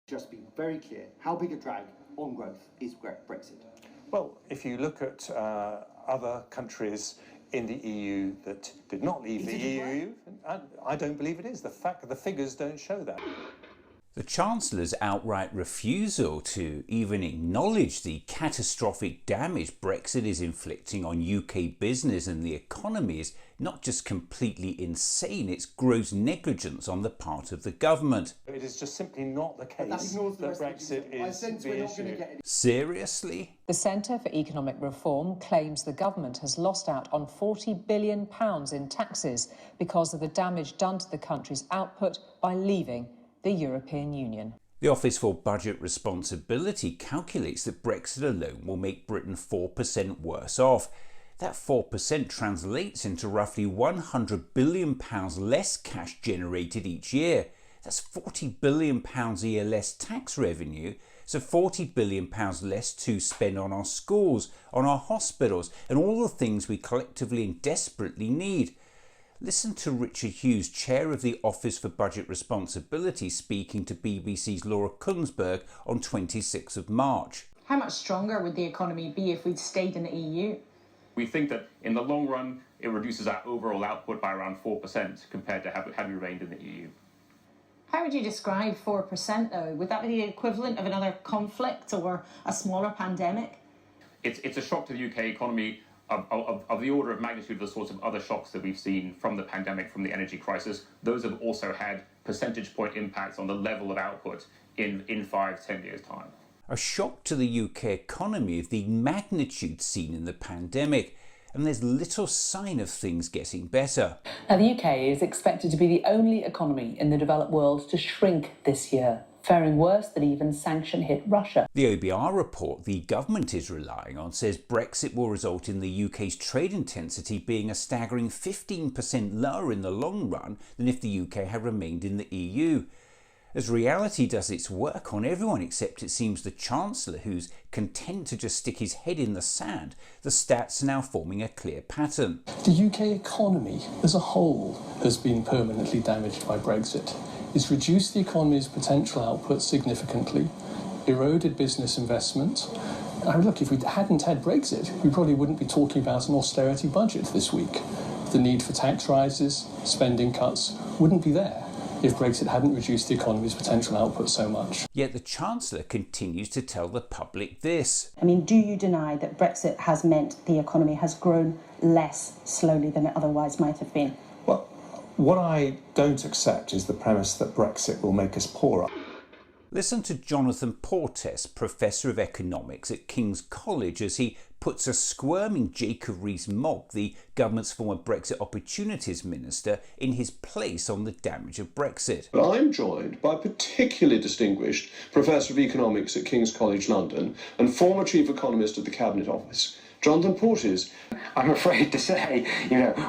Just be very clear, how big a drag on growth is Brexit? Well, if you look at other countries in the EU that did not leave the EU, I don't believe it is. The figures don't show that. The Chancellor's outright refusal to even acknowledge the catastrophic damage Brexit is inflicting on UK business and the economy is not just completely insane, it's gross negligence on the part of the government. It is just simply not the case that Brexit is the issue. Seriously? The Centre for Economic Reform claims the government has lost out on £40 billion in taxes because of the damage done to the country's output by leaving the European Union. The Office for Budget Responsibility calculates that Brexit alone will make Britain 4% worse off. That 4% translates into roughly £100 billion less cash generated each year. That's £40 billion a year less tax revenue, so £40 billion less to spend on our schools, on our hospitals, and all the things we collectively and desperately need. Listen to Richard Hughes, chair of the Office for Budget Responsibility, speaking to BBC's Laura Kunsberg on 26th of March. How much stronger would the economy be if we'd stayed in the EU? We think that in the long run, it reduces our overall output by around 4% compared to had we remained in the EU. How would you describe 4% though? Would that be the equivalent of another conflict or a smaller pandemic? It's a shock to the UK economy of the order of magnitude of the sorts of other shocks that we've seen from the pandemic, from the energy crisis. Those have also had percentage point impacts on the level of output in 5-10 years' time. A shock to the UK economy of the magnitude seen in the pandemic, and there's little sign of things getting better. Now, the UK is expected to be the only economy in the developed world to shrink this year, faring worse than even sanction-hit Russia. The OBR report the government is relying on says Brexit will result in the UK's trade intensity being a staggering 15% lower in the long run than if the UK had remained in the EU. As reality does its work on everyone except it seems the Chancellor, who's content to just stick his head in the sand, the stats are now forming a clear pattern. The UK economy as a whole has been permanently damaged by Brexit. It's reduced the economy's potential output significantly, eroded business investment. I mean, look, if we hadn't had Brexit, we probably wouldn't be talking about an austerity budget this week. The need for tax rises, spending cuts wouldn't be there if Brexit hadn't reduced the economy's potential output so much. Yet the Chancellor continues to tell the public this. I mean, do you deny that Brexit has meant the economy has grown less slowly than it otherwise might have been? Well, what I don't accept is the premise that Brexit will make us poorer. Listen to Jonathan Portes, Professor of Economics at King's College, as he puts a squirming Jacob Rees-Mogg, the government's former Brexit Opportunities Minister, in his place on the damage of Brexit. But I'm joined by a particularly distinguished Professor of Economics at King's College London and former Chief Economist at the Cabinet Office, Jonathan Portes. I'm afraid to say,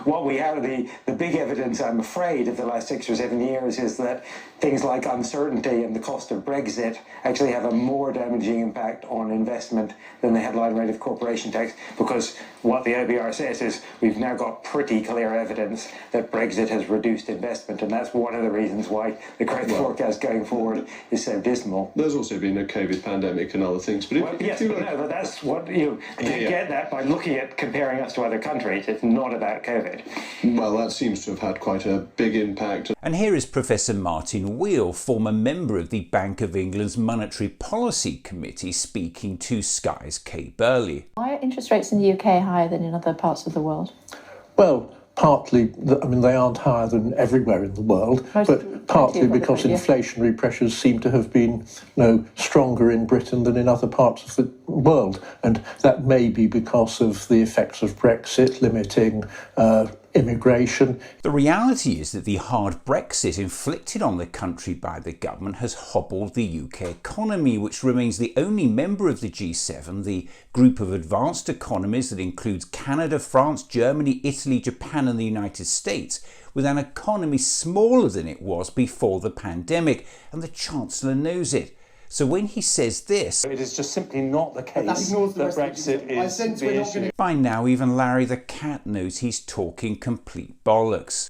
what we have, the big evidence, I'm afraid, of the last 6 or 7 years is that things like uncertainty and the cost of Brexit actually have a more damaging impact on investment than the headline rate of corporation tax, because what the OBR says is we've now got pretty clear evidence that Brexit has reduced investment, and that's one of the reasons why the growth forecast going forward is so dismal. There's also been a COVID pandemic and other things. But but that's what you get that by looking at comparing us to other countries. It's not about COVID. Well, that seems to have had quite a big impact. And here is Professor Martin Wheel, former member of the Bank of England's Monetary Policy Committee, speaking to Sky's Kay Burley. Why are interest rates in the UK higher than in other parts of the world? Well, partly, they aren't higher than everywhere in the world, but partly because inflationary pressures seem to have been stronger in Britain than in other parts of the world. And that may be because of the effects of Brexit limiting immigration. The reality is that the hard Brexit inflicted on the country by the government has hobbled the UK economy, which remains the only member of the G7, the group of advanced economies that includes Canada, France, Germany, Italy, Japan and the United States, with an economy smaller than it was before the pandemic, and the Chancellor knows it. So when he says this, it is just simply not the case that Brexit is the issue. By now even Larry the cat knows he's talking complete bollocks.